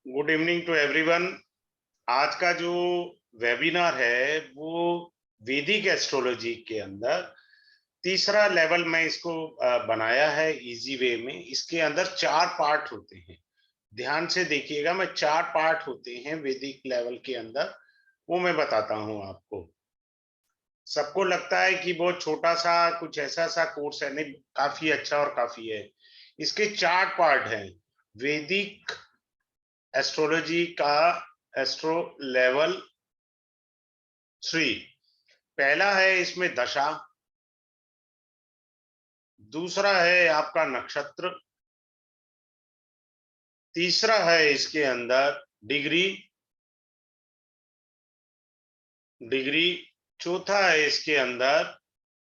Good evening to everyone. आज का जो वेबिनार है वो वैदिक एस्ट्रोलॉजी के अंदर तीसरा लेवल में इसको बनाया है इजी वे में। इसके अंदर 4 पार्ट होते हैं। ध्यान से देखिएगा, मैं 4 पार्ट होते हैं वैदिक लेवल के अंदर, वो मैं बताता हूं आपको। सबको लगता है कि बहुत छोटा सा कुछ ऐसा सा कोर्स है, नहीं, काफी अच्छा और काफी है। इसके 4 पार्ट हैं वैदिक एस्ट्रोलॉजी का। एस्ट्रो लेवल 3 पहला है इसमें दशा, दूसरा है आपका नक्षत्र, तीसरा है इसके अंदर डिग्री, चौथा है इसके अंदर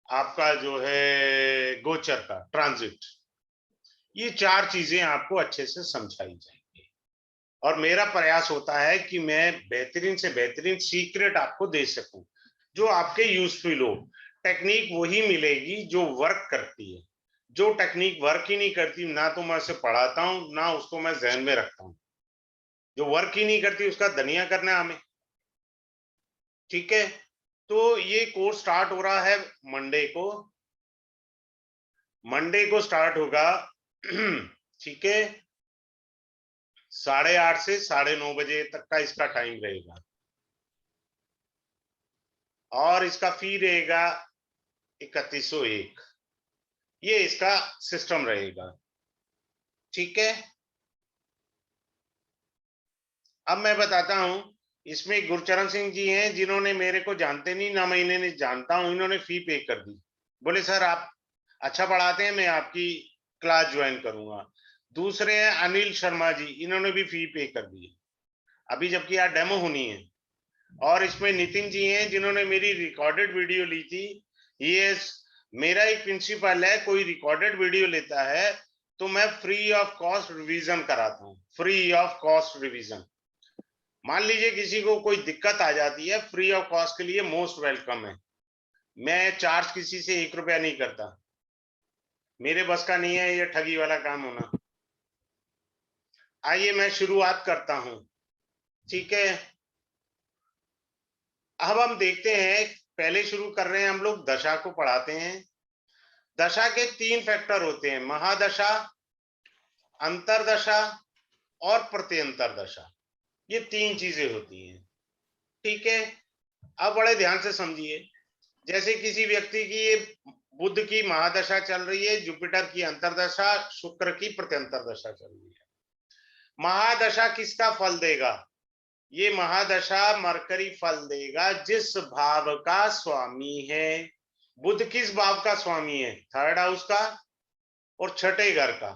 आपका जो है गोचर का ट्रांजिट। ये 4 चीजें आपको अच्छे से समझाई जाएंगी और मेरा प्रयास होता है कि मैं बेहतरीन से बेहतरीन सीक्रेट आपको दे सकूं जो आपके यूजफुल हो। टेक्निक वही मिलेगी जो वर्क करती है। जो टेक्निक वर्क ही नहीं करती, ना तो मैं उसे पढ़ाता हूं ना उसको मैं जहन में रखता हूं। जो वर्क ही नहीं करती उसका धनिया करना हमें। ठीक है, तो ये कोर्स स्टार्ट हो रहा है मंडे को। स्टार्ट होगा ठीक है, 8:30 से 9:30 बजे तक का इसका टाइम रहेगा और इसका फी रहेगा 3101। ये इसका सिस्टम रहेगा। ठीक है, अब मैं बताता हूं। इसमें गुरचरण सिंह जी हैं जिन्होंने, मेरे को जानते नहीं ना मैं इन्हें जानता हूं, इन्होंने फी पे कर दी। बोले सर आप अच्छा पढ़ाते हैं, मैं आपकी क्लास ज्वाइन करूंगा। दूसरे हैं अनिल शर्मा जी, इन्होंने भी फी पे कर दी अभी, जबकि यार डेमो होनी है। और इसमें नितिन जी हैं जिन्होंने मेरी रिकॉर्डेड वीडियो ली थी। ये मेरा एक प्रिंसिपल है, कोई रिकॉर्डेड वीडियो लेता है तो मैं फ्री ऑफ कॉस्ट रिवीजन कराता हूँ। Free of cost revision. मान लीजिए किसी को कोई दिक्कत आ जाती है, फ्री ऑफ कॉस्ट के लिए मोस्ट वेलकम है। मैं चार्ज किसी से 1 रुपया नहीं करता, मेरे बस का नहीं है ये ठगी वाला काम होना। आइए मैं शुरुआत करता हूं। ठीक है, अब हम देखते हैं। पहले शुरू कर रहे हैं, हम लोग दशा को पढ़ाते हैं। दशा के 3 फैक्टर होते हैं, महादशा, अंतरदशा और प्रत्यंतर दशा। ये 3 चीजें होती हैं। ठीक है, अब बड़े ध्यान से समझिए। जैसे किसी व्यक्ति की ये बुध की महादशा चल रही है, जुपिटर की अंतरदशा, शुक्र की प्रत्यंतर दशा चल रही है। महादशा किसका फल देगा? ये महादशा मरकरी फल देगा जिस भाव का स्वामी है। बुध किस भाव का स्वामी है? 3rd हाउस का और छठे घर का।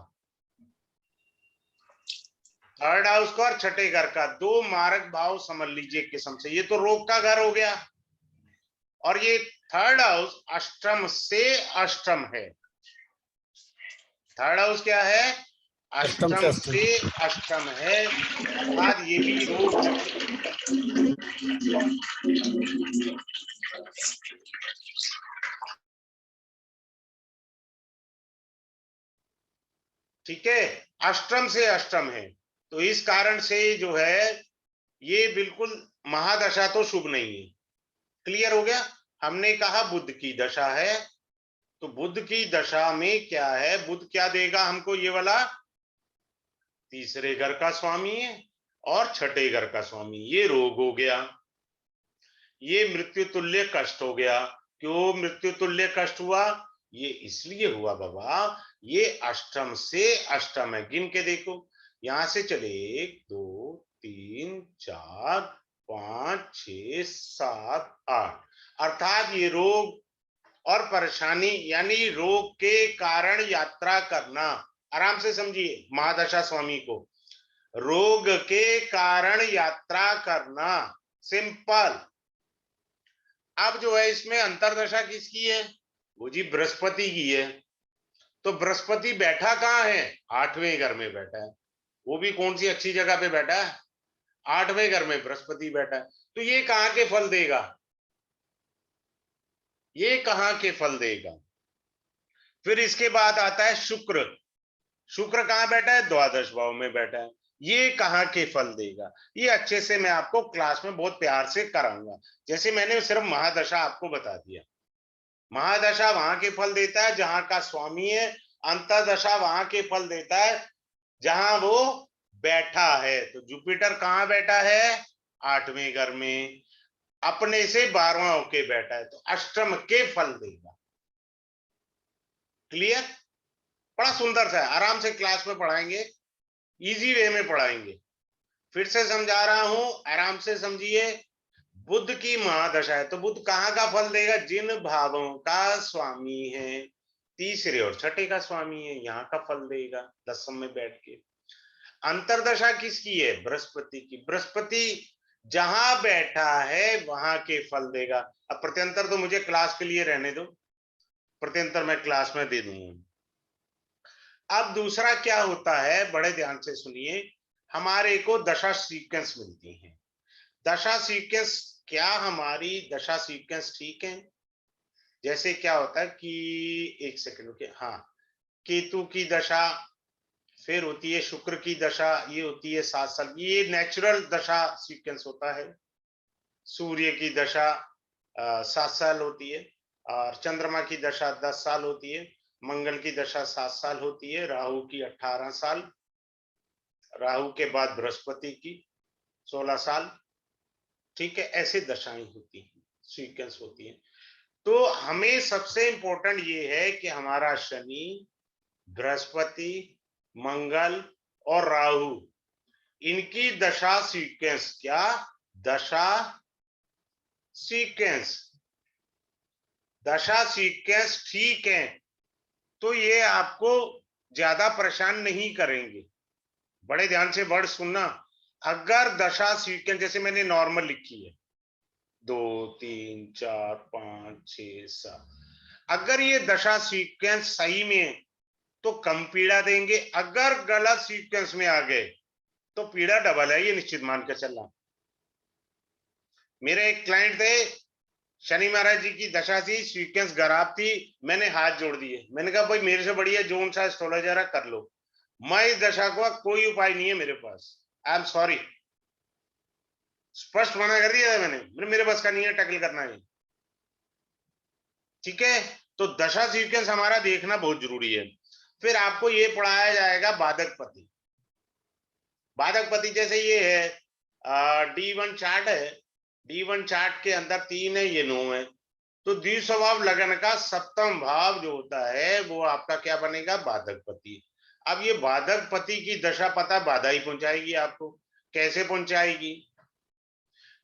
3rd हाउस का और छठे घर का, 2 मारक भाव समझ लीजिए किस्म से। ये तो रोग का घर हो गया और ये 3rd हाउस अष्टम से अष्टम है। 3rd हाउस क्या है? अष्टम से अष्टम है। अर्थात ये भी रोग। ठीक है, अष्टम से अष्टम है, तो इस कारण से जो है ये बिल्कुल महादशा तो शुभ नहीं है। क्लियर हो गया? हमने कहा बुध की दशा है, तो बुध की दशा में क्या है? बुध क्या देगा हमको? ये वाला 3रे घर का स्वामी है और छठे घर का स्वामी। ये रोग हो गया, ये मृत्यु तुल्य कष्ट हो गया। क्यों मृत्यु तुल्य कष्ट हुआ? ये इसलिए हुआ बाबा, ये अष्टम से अष्टम है। गिन के देखो, यहां से चले 1 2 3 4 5 6 7 8। अर्थात ये रोग और परेशानी, यानी रोग के कारण यात्रा करना। आराम से समझिए, महादशा स्वामी को रोग के कारण यात्रा करना, सिंपल। अब जो है इसमें अंतरदशा किसकी है? वो जी बृहस्पति की है। तो बृहस्पति बैठा कहाँ है? 8वें घर में बैठा है। वो भी कौन सी अच्छी जगह पे बैठा है? 8वें घर में बृहस्पति बैठा है। तो ये कहाँ के फल देगा? ये कहाँ के फल देगा? फिर इसके बाद आता है शुक्र। शुक्र कहाँ बैठा है? द्वादश भाव में बैठा है। ये कहाँ के फल देगा, ये अच्छे से मैं आपको क्लास में बहुत प्यार से कराऊंगा। जैसे मैंने सिर्फ महादशा आपको बता दिया, महादशा वहां के फल देता है जहां का स्वामी है, अंतर्दशा वहां के फल देता है जहां वो बैठा है। तो जुपिटर कहाँ बैठा है, 8वें घर में, अपने से 12वां होके बैठा है, तो अष्टम के फल देगा। क्लियर? बड़ा सुंदर सा है, आराम से क्लास में पढ़ाएंगे, इजी वे में पढ़ाएंगे। फिर से समझा रहा हूं, आराम से समझिए। बुध की महादशा है तो बुध कहाँ का फल देगा, जिन भावों का स्वामी है, तीसरे और छठे का स्वामी है, यहाँ का फल देगा 10वें में बैठ के। अंतरदशा किसकी है, बृहस्पति की। बृहस्पति जहां बैठा है वहां के फल देगा। अब प्रत्यंतर तो मुझे क्लास के लिए रहने दो, प्रत्यंतर मैं क्लास में दे दूंगा। अब दूसरा क्या होता है, बड़े ध्यान से सुनिए, हमारे को दशा सीक्वेंस मिलती है। दशा सीक्वेंस, क्या हमारी दशा सीक्वेंस ठीक है? जैसे क्या होता है कि एक सेकंड रुकिए, हाँ, केतु की दशा, फिर होती है शुक्र की दशा, ये होती है 7 साल, ये नेचुरल दशा सीक्वेंस होता है। सूर्य की दशा 7 साल होती है, और चंद्रमा की दशा 10 साल होती है, मंगल की दशा 7 साल होती है, राहु की 18 साल, राहु के बाद बृहस्पति की 16 साल। ठीक है, ऐसे दशाएं होती हैं, सीक्वेंस होती है। तो हमें सबसे इंपॉर्टेंट ये है कि हमारा शनि, बृहस्पति, मंगल और राहु, इनकी दशा सीक्वेंस, क्या दशा सीक्वेंस, दशा सीक्वेंस ठीक है तो ये आपको ज्यादा परेशान नहीं करेंगे। बड़े ध्यान से वर्ड सुनना। अगर दशा सीक्वेंस जैसे मैंने नॉर्मल लिखी है 2 3 4 5 6 7, अगर ये दशा सीक्वेंस सही में है तो कम पीड़ा देंगे, अगर गलत सीक्वेंस में आ गए तो पीड़ा डबल है, ये निश्चित मान के चलना। मेरे एक क्लाइंट थे, शनि महाराज जी की दशा थी, सीक्वेंस खराब थी, मैंने हाथ जोड़ दिए, मैंने कहा भाई मेरे से बढ़िया जोन सा एस्ट्रोलॉजर है, कर लो, मैं इस दशा का कोई उपाय नहीं है मेरे पास, आई एम सॉरी, स्पष्ट मना कर दिया था मैंने, मेरे बस का नहीं है टैकल करना है। ठीक है, तो दशा सीक्वेंस हमारा देखना बहुत जरूरी है। फिर आपको ये पढ़ाया जाएगा बाधक पति। बाधक पति जैसे ये है D1 चार्ट है, D1 चार्ट के अंदर 3 है, ये 9 है, तो द्विस्वभाव लगन का 7वां भाव जो होता है वो आपका क्या बनेगा, बाधक पति। अब ये बाधक पति की दशा पता बाधा ही पहुंचाएगी आपको, कैसे पहुंचाएगी?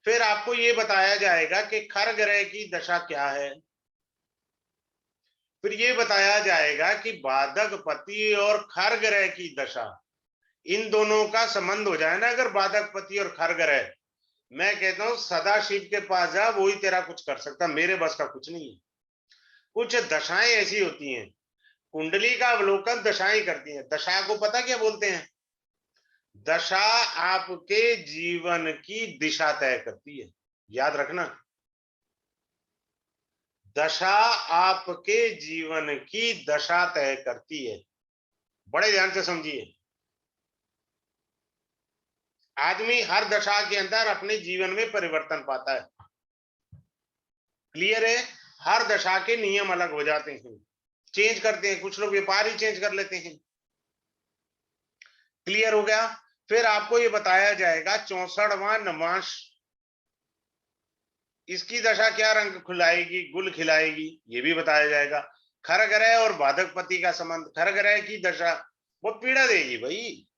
फिर आपको ये बताया जाएगा कि खर ग्रह की दशा क्या है, फिर ये बताया जाएगा कि बाधक पति और खर ग्रह की दशा, इन दोनों का संबंध हो जाए ना, अगर बाधक पति और खर ग्रह, मैं कहता हूं सदा शिव के पास जा, वो ही तेरा कुछ कर सकता, मेरे बस का कुछ नहीं है। कुछ दशाएं ऐसी होती हैं, कुंडली का अवलोकन दशाएं करती हैं। दशा को पता क्या बोलते हैं, दशा आपके जीवन की दिशा तय करती है, याद रखना, दशा आपके जीवन की दशा तय करती है। बड़े ध्यान से समझिए, आदमी हर दशा के अंदर अपने जीवन में परिवर्तन पाता है। क्लियर है? हर दशा के नियम अलग हो जाते हैं, चेंज करते हैं, कुछ लोग व्यापार ही चेंज कर लेते हैं। क्लियर हो गया? फिर आपको ये बताया जाएगा 64वां नवांश, इसकी दशा क्या रंग खिलाएगी, गुल खिलाएगी, ये भी बताया जाएगा। खर ग्रह और बाधक पति का संबंध, खर ग्रह की दशा वो पीड़ा देगी भाई,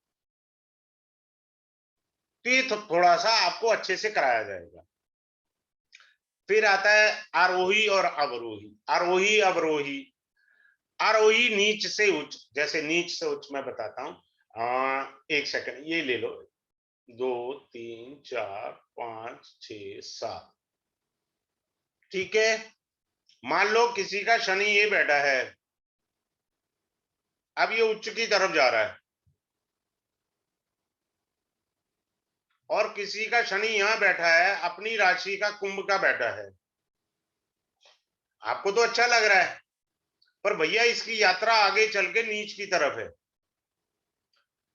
तो ये थोड़ा सा आपको अच्छे से कराया जाएगा। फिर आता है आरोही और अवरोही, आरोही अवरोही। आरोही नीच से उच्च, जैसे नीच से उच्च मैं बताता हूं, एक सेकंड ये ले लो, 2 3 4 5 6 7, ठीक है। मान लो किसी का शनि ये बैठा है, अब ये उच्च की तरफ जा रहा है, और किसी का शनि यहां बैठा है, अपनी राशि का कुंभ का बैठा है। आपको तो अच्छा लग रहा है, पर भैया इसकी यात्रा आगे चल के नीच की तरफ है।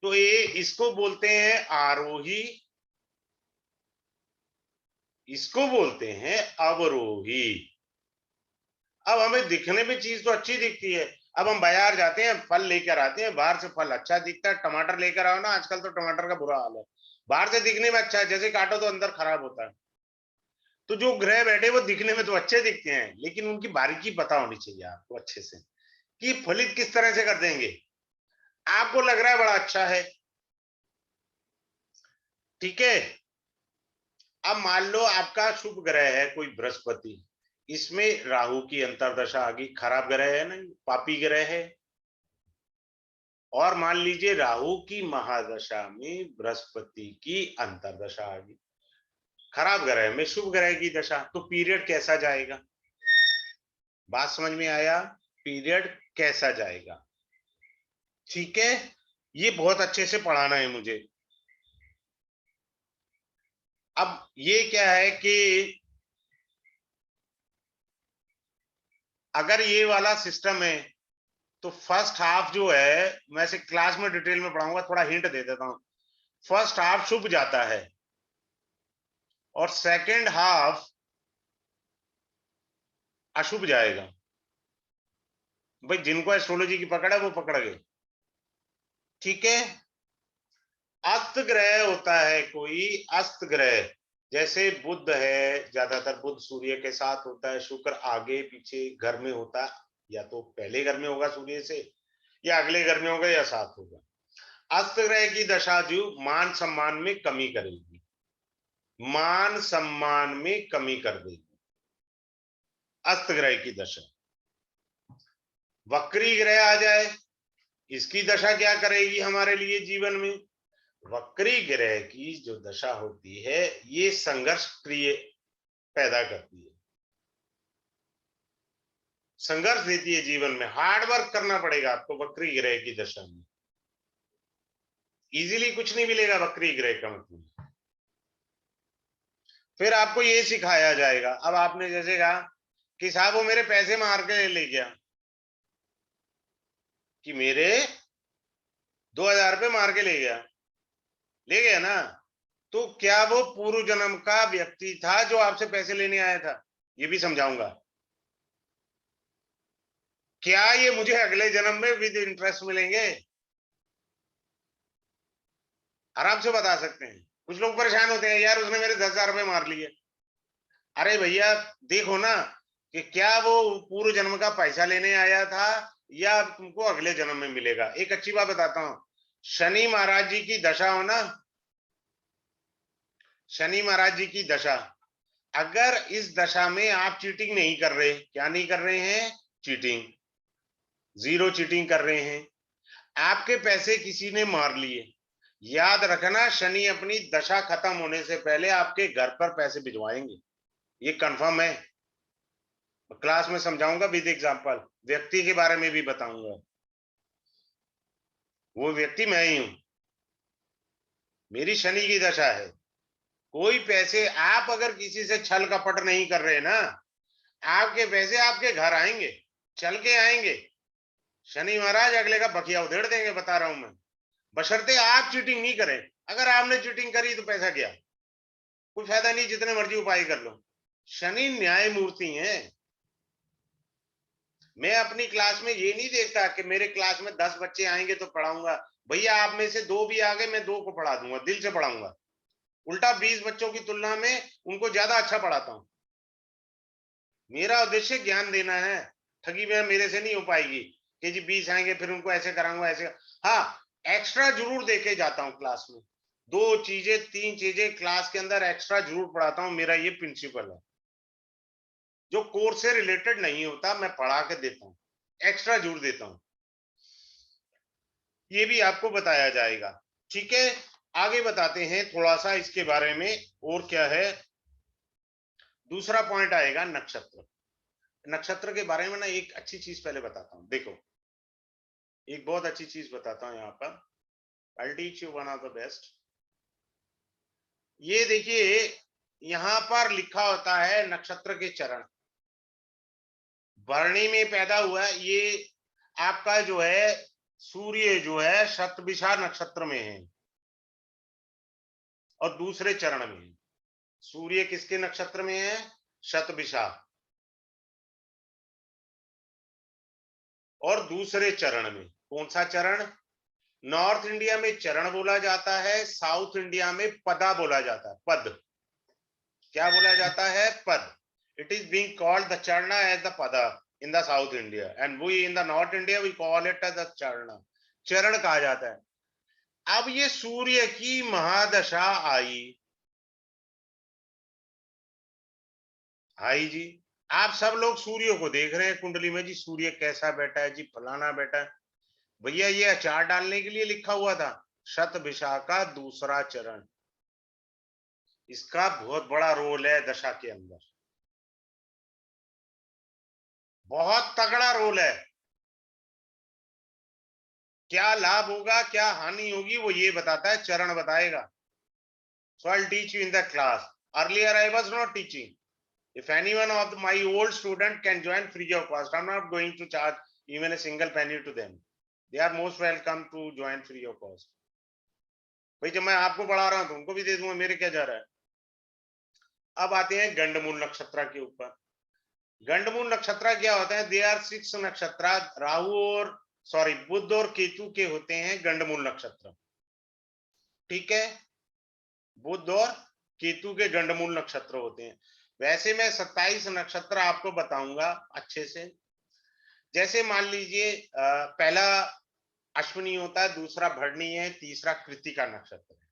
तो ये इसको बोलते हैं आरोही, इसको बोलते हैं अवरोही। अब हमें दिखने में चीज तो अच्छी दिखती है। अब हम बाजार जाते हैं, फल लेकर आते हैं, बाहर से फल अच्छा दिखता है। टमाटर लेकर आओ ना, आजकल तो टमाटर का बुरा हाल है, बाहर से दिखने में अच्छा है, जैसे काटो तो अंदर खराब होता है। तो जो ग्रह बैठे वो दिखने में तो अच्छे दिखते हैं, लेकिन उनकी बारीकी पता होनी चाहिए आपको अच्छे से कि फलित किस तरह से कर देंगे। आपको लग रहा है बड़ा अच्छा है, ठीक है। अब मान लो आपका शुभ ग्रह है कोई बृहस्पति, इसमें राहु की अंतर्दशा आ गई, खराब ग्रह है ना, पापी ग्रह है। और मान लीजिए राहु की महादशा में बृहस्पति की अंतर्दशा आ गई, खराब ग्रह में शुभ ग्रह की दशा, तो पीरियड कैसा जाएगा? बात समझ में आया? पीरियड कैसा जाएगा? ठीक है, ये बहुत अच्छे से पढ़ाना है मुझे। अब ये क्या है कि अगर ये वाला सिस्टम है तो फर्स्ट हाफ जो है, मैं से क्लास में डिटेल में पढ़ाऊंगा, थोड़ा हिंट दे देता हूं। फर्स्ट हाफ शुभ जाता है और सेकंड हाफ अशुभ जाएगा। भाई जिनको एस्ट्रोलॉजी की पकड़ है वो पकड़ गए, ठीक है। अस्त ग्रह होता है कोई, अस्त ग्रह जैसे बुध है, ज्यादातर बुध सूर्य के साथ होता है, शुक्र आगे पीछे घर में होता है, या तो पहले घर में होगा सूर्य से, या अगले घर में होगा, या साथ होगा। अस्त ग्रह की दशा जो मान सम्मान में कमी करेगी, मान सम्मान में कमी कर देगी अस्त ग्रह की दशा। वक्री ग्रह आ जाए, इसकी दशा क्या करेगी हमारे लिए जीवन में? वक्री ग्रह की जो दशा होती है ये संघर्ष प्रिय पैदा करती है, संघर्ष देती है जीवन में, हार्ड वर्क करना पड़ेगा आपको वक्री ग्रह की दशा में। इजीली कुछ नहीं मिलेगा वक्री ग्रह का मतलब। फिर आपको ये सिखाया जाएगा, अब आपने जैसे कहा कि साहब वो मेरे पैसे मार के ले गया, कि मेरे 2000 रुपये मार के ले गया ना, तो क्या वो पूर्व जन्म का व्यक्ति था जो आपसे पैसे लेने आया था? ये भी समझाऊंगा। क्या ये मुझे अगले जन्म में विद इंटरेस्ट मिलेंगे? आराम से बता सकते हैं। कुछ लोग परेशान होते हैं, यार उसने मेरे 10,000 रुपए मार लिए। अरे भैया देखो ना कि क्या वो पूर्व जन्म का पैसा लेने आया था या तुमको अगले जन्म में मिलेगा। एक अच्छी बात बताता हूं, शनि महाराज जी की दशा हो ना, शनि महाराज जी की दशा, अगर इस दशा में आप चीटिंग नहीं कर रहे, क्या नहीं कर रहे हैं? चीटिंग, जीरो चीटिंग कर रहे हैं, आपके पैसे किसी ने मार लिए, याद रखना शनि अपनी दशा खत्म होने से पहले आपके घर पर पैसे भिजवाएंगे, ये कंफर्म है। क्लास में समझाऊंगा विद एग्जांपल, व्यक्ति के बारे में भी बताऊंगा, वो व्यक्ति मैं ही हूं, मेरी शनि की दशा है। कोई पैसे आप अगर किसी से छल कपट नहीं कर रहे ना, आपके पैसे आपके घर आएंगे, चल के आएंगे। शनि महाराज अगले का बकिया उधेड़ देंगे, बता रहा हूं मैं, बशर्ते आप चीटिंग नहीं करें। अगर आपने चीटिंग करी तो पैसा गया, कोई फायदा नहीं, जितने मर्जी उपाय कर लो। शनि न्यायमूर्ति हैं। मैं अपनी क्लास में ये नहीं देखता कि मेरे क्लास में 10 बच्चे आएंगे तो पढ़ाऊंगा, भैया आप में से 2 भी आ गए मैं 2 को पढ़ा दूंगा, दिल से पढ़ाऊंगा। उल्टा 20 बच्चों की तुलना में उनको ज्यादा अच्छा पढ़ाता हूं। मेरा उद्देश्य ज्ञान देना है, ठगी में मेरे से नहीं हो पाएगी कि जी 20 आएंगे फिर उनको ऐसे कराऊंगा ऐसे। हाँ, एक्स्ट्रा जरूर देके जाता हूँ क्लास में, 2 चीजें 3 चीजें क्लास के अंदर एक्स्ट्रा जरूर पढ़ाता हूँ, मेरा ये प्रिंसिपल है। जो कोर्स से रिलेटेड नहीं होता मैं पढ़ा के देता हूँ, एक्स्ट्रा जरूर देता हूँ, ये भी आपको बताया जाएगा, ठीक है। आगे बताते हैं थोड़ा सा इसके बारे में, और क्या है। दूसरा पॉइंट आएगा नक्षत्र। नक्षत्र के बारे में ना एक अच्छी चीज पहले बताता हूं, देखो एक बहुत अच्छी चीज बताता हूं यहाँ पर, आई teach you one of the best. ये देखिए यहाँ पर लिखा होता है नक्षत्र के चरण, भरणी में पैदा हुआ ये आपका जो है सूर्य जो है शतभिषा नक्षत्र में है और दूसरे चरण में है। सूर्य किसके नक्षत्र में है? शतभिषा, और दूसरे चरण में। कौन सा चरण? नॉर्थ इंडिया में चरण बोला जाता है, साउथ इंडिया में पदा बोला जाता है। पद क्या बोला जाता है? पद। It is being called the charana as the pada in the south India, and we in the north India we call it as the charan. चरण कहा जाता है। अब ये सूर्य की महादशा आई जी। आप सब लोग सूर्य को देख रहे हैं कुंडली में जी, सूर्य कैसा बैठा है जी, फलाना बैठा है। भैया ये अचार डालने के लिए लिखा हुआ था, शतभिषा का दूसरा चरण। इसका बहुत बड़ा रोल है दशा के अंदर, बहुत तगड़ा रोल है। क्या लाभ होगा, क्या हानि होगी, वो ये बताता है, चरण बताएगा। So I'll teach you in the class. Earlier I was not teaching. If anyone of my old student can join free of cost, I'm not going to charge even a single penny to them. They are most welcome to join free of cost. भाई जब मैं आपको पढ़ा रहा हूं तो उनको भी दे दूंगा, मेरे क्या जा रहा है। अब आते हैं गंडमूल नक्षत्र के ऊपर। गंडमूल नक्षत्र क्या होता है? दे आर 6 नक्षत्र, राहु और बुध और केतु के होते हैं गंडमूल नक्षत्र। ठीक है, बुध और केतु के गंडमूल नक्षत्र होते हैं। वैसे मैं 27 नक्षत्र आपको बताऊंगा अच्छे से। जैसे मान लीजिए पहला अश्विनी होता है, दूसरा भरणी है, तीसरा कृतिका नक्षत्र है।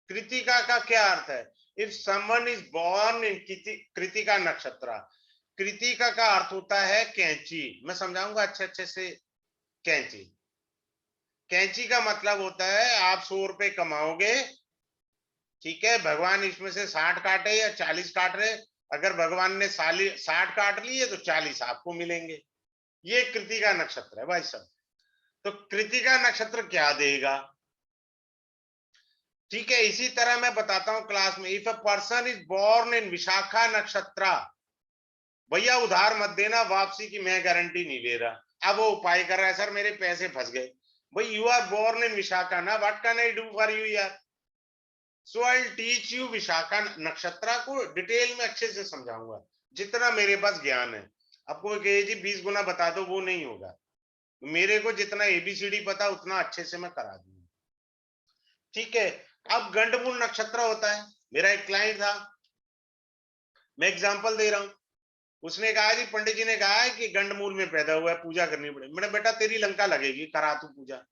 कृतिका का क्या अर्थ है? If someone is born in Krittika nakshatra, Krittika का अर्थ होता है कैंची। मैं समझाऊंगा अच्छे अच्छे से। कैंची, कैंची का मतलब होता है आप 100 रुपए कमाओगे, ठीक है, भगवान इसमें से 60 काटे या 40 काट रहे, अगर भगवान ने 60 काट लिए तो 40 आपको मिलेंगे। ये कृतिका नक्षत्र है भाई साहब। तो कृतिका नक्षत्र क्या देगा? ठीक है, इसी तरह मैं बताता हूं क्लास में। If a person is born in Vishakha nakshatra, भैया उधार मत देना, वापसी की मैं गारंटी नहीं ले रहा। अब वो उपाय कर रहा है, सर मेरे पैसे फंस गए। भाई you are born in Vishakha ना, what can I do for you यार? So I teach you Vishakha नक्षत्र को डिटेल में अच्छे से समझाऊंगा, जितना मेरे पास ज्ञान है। आपको कहे जी 20 गुना बता दो, वो नहीं होगा। मेरे को जितना एबीसीडी पता उतना अच्छे से मैं करा दूंगा। ठीक है, अब गंडमूल नक्षत्र होता है। मेरा एक क्लाइंट था, मैं एग्जांपल दे रहा हूं। उसने कहा जी पंडित जी ने कहा है कि गंडमूल में पैदा हुआ है, पूजा करनी पड़ेगी। मैंने बेटा तेरी लंका लगेगी, करा तू पूजा।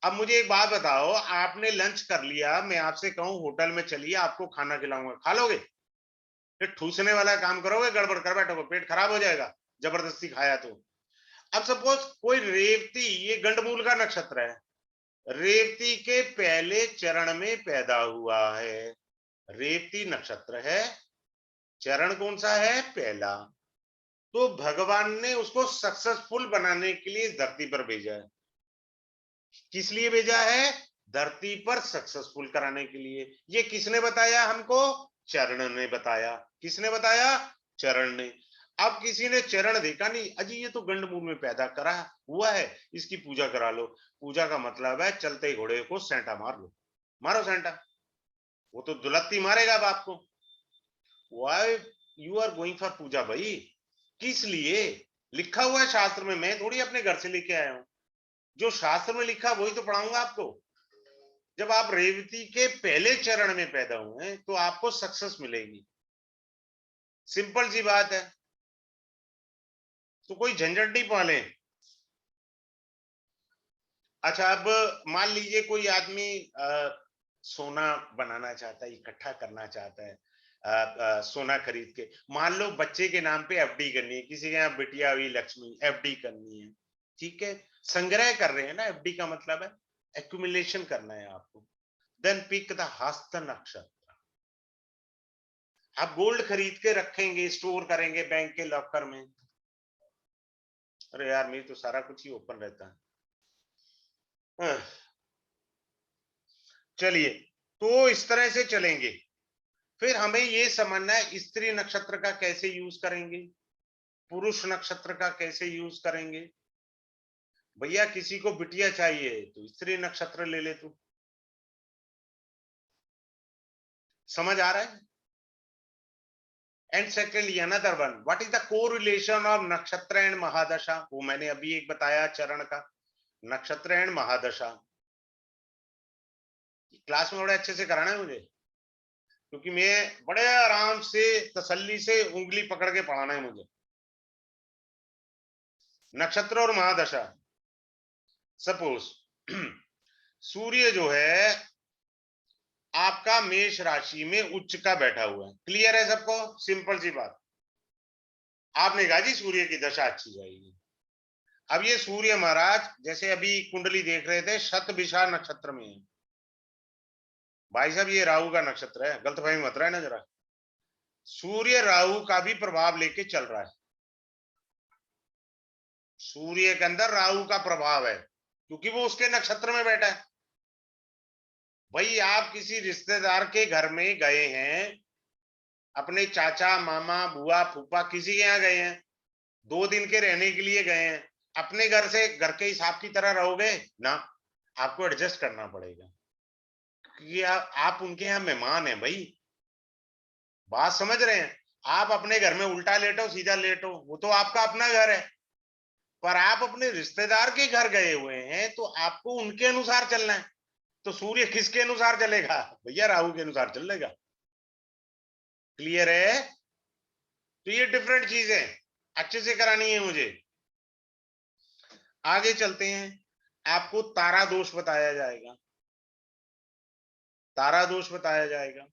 अब मुझे एक बात बताओ, आपने लंच कर लिया, मैं आपसे कहूं होटल में चलिए आपको खाना खिलाऊंगा, खा लोगे? फिर ठूसने वाला काम करोगे, गड़बड़ कर बैठोगे, पेट खराब हो जाएगा जबरदस्ती खाया तो। अब सपोज कोई रेवती, ये गंडमूल का नक्षत्र है, रेवती के पहले चरण में पैदा हुआ है। रेवती नक्षत्र है, चरण कौन सा है? पहला। तो भगवान ने उसको सक्सेसफुल बनाने के लिए धरती पर भेजा है। किस लिए भेजा है? धरती पर सक्सेसफुल कराने के लिए। ये किसने बताया हमको? चरण ने बताया। किसने बताया? चरण ने। अब किसी ने चरण देखा नहीं, अजी ये तो गंडमूल में पैदा करा हुआ है, इसकी पूजा करा लो। पूजा का मतलब है चलते घोड़े को सेंटा मार लो, मारो सेंटा, वो तो दुलत्ती मारेगा बाप को। Why you are going for पूजा भाई? किस लिए? लिखा हुआ है शास्त्र में, मैं थोड़ी अपने घर से लेके आया हूं। जो शास्त्र में लिखा वही तो पढ़ाऊंगा आपको। जब आप रेवती के पहले चरण में पैदा हुए हैं तो आपको सक्सेस मिलेगी। सिंपल सी बात है, तो कोई झंझट नहीं पाले। अच्छा, अब मान लीजिए कोई आदमी सोना बनाना चाहता है, इकट्ठा करना चाहता है, सोना खरीद के। मान लो बच्चे के नाम पे एफडी करनी है, किसी के यहाँ बिटिया हुई लक्ष्मी, एफडी करनी है। ठीक है, संग्रह कर रहे हैं ना, एफडी का मतलब है एक्यूमुलेशन करना है आपको। देन पिक द हस्त नक्षत्र। आप गोल्ड खरीद के रखेंगे, स्टोर करेंगे बैंक के लॉकर में। अरे यार मेरी तो सारा कुछ ही ओपन रहता है। चलिए, तो इस तरह से चलेंगे। फिर हमें ये समझना है स्त्री नक्षत्र का कैसे यूज करेंगे, पुरुष नक्षत्र का कैसे यूज करेंगे। भैया किसी को बिटिया चाहिए तो स्त्री नक्षत्र ले ले तू। समझ आ रहा है? And secondly another one, what is the correlation of नक्षत्र एंड महादशा? वो मैंने अभी एक बताया चरण का, नक्षत्र एंड महादशा। क्लास में बड़े अच्छे से कराना है मुझे, क्योंकि मैं बड़े आराम से तसल्ली से उंगली पकड़ के पढ़ाना है मुझे। नक्षत्र और महादशा, सपोज सूर्य जो है आपका मेष राशि में उच्च का बैठा हुआ है, क्लियर है सबको? सिंपल सी बात। आपने कहा जी सूर्य की दशा अच्छी जाएगी। अब ये सूर्य महाराज जैसे अभी कुंडली देख रहे थे शतभिषा नक्षत्र में है। भाई साहब ये राहु का नक्षत्र है, गलतफहमी मत रहा है ना जरा। सूर्य राहु का भी प्रभाव लेके चल रहा है, सूर्य के अंदर राहु का प्रभाव है क्योंकि वो उसके नक्षत्र में बैठा है। भाई आप किसी रिश्तेदार के घर में गए हैं, अपने चाचा मामा बुआ फूफा किसी के यहाँ गए हैं, 2 दिन के रहने के लिए गए हैं, अपने घर से घर के हिसाब की तरह रहोगे ना? आपको एडजस्ट करना पड़ेगा क्योंकि आप उनके यहाँ मेहमान हैं भाई। बात समझ रहे हैं? आप अपने घर में उल्टा लेटो सीधा लेटो, वो तो आपका अपना घर है, पर आप अपने रिश्तेदार के घर गए हुए हैं तो आपको उनके अनुसार चलना है। तो सूर्य किसके अनुसार चलेगा? भैया राहु के अनुसार चलेगा। क्लियर है? तो ये डिफरेंट चीजें अच्छे से करानी है मुझे। आगे चलते हैं, आपको तारा दोष बताया जाएगा, तारा दोष बताया जाएगा।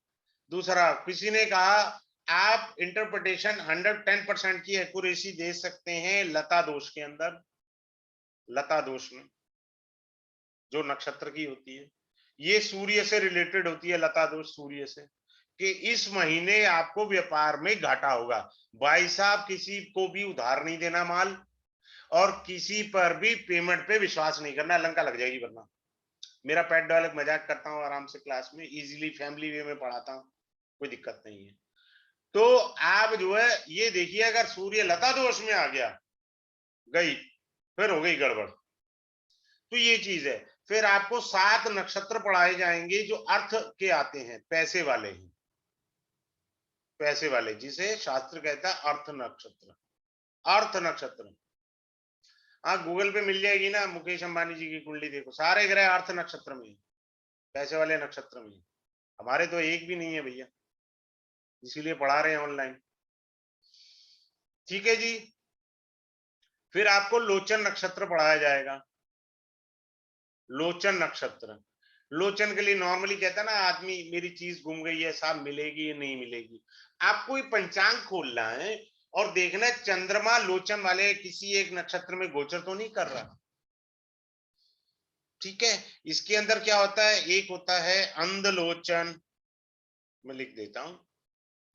दूसरा, किसी ने कहा आप इंटरप्रिटेशन 110% की एक्यूरेसी दे सकते हैं लता दोष के अंदर, लता दोष में जो नक्षत्र की होती है, ये सूर्य से रिलेटेड होती है लता दोष, सूर्य से, कि इस महीने आपको व्यापार में घाटा होगा। भाई साहब किसी को भी उधार नहीं देना माल, और किसी पर भी पेमेंट पे विश्वास नहीं करना, लंका लग जाएगी वरना। मेरा पेट डॉग मजाक करता हूँ आराम से क्लास में, इजीली फैमिली वे में पढ़ाता हूँ, कोई दिक्कत नहीं है। तो आप जो है ये देखिए, अगर सूर्य लता दोष में आ गया गई, फिर हो गई गड़बड़। तो ये चीज है। फिर आपको 7 नक्षत्र पढ़ाए जाएंगे जो अर्थ के आते हैं, पैसे वाले हैं, पैसे वाले, जिसे शास्त्र कहता है अर्थ नक्षत्र, अर्थ नक्षत्र। हाँ गूगल पे मिल जाएगी ना, मुकेश अंबानी जी की कुंडली देखो, सारे ग्रह अर्थ नक्षत्र में, पैसे वाले नक्षत्र में। हमारे तो एक भी नहीं है भैया, इसीलिए पढ़ा रहे हैं ऑनलाइन। ठीक है जी। फिर आपको लोचन नक्षत्र पढ़ाया जाएगा, लोचन नक्षत्र। लोचन के लिए नॉर्मली कहता है ना आदमी, मेरी चीज गुम गई है साहब, मिलेगी या नहीं मिलेगी। आपको ये पंचांग खोलना है और देखना है चंद्रमा लोचन वाले किसी एक नक्षत्र में गोचर तो नहीं कर रहा। ठीक है, इसके अंदर क्या होता है, एक होता है अंधलोचन, मैं लिख देता हूं,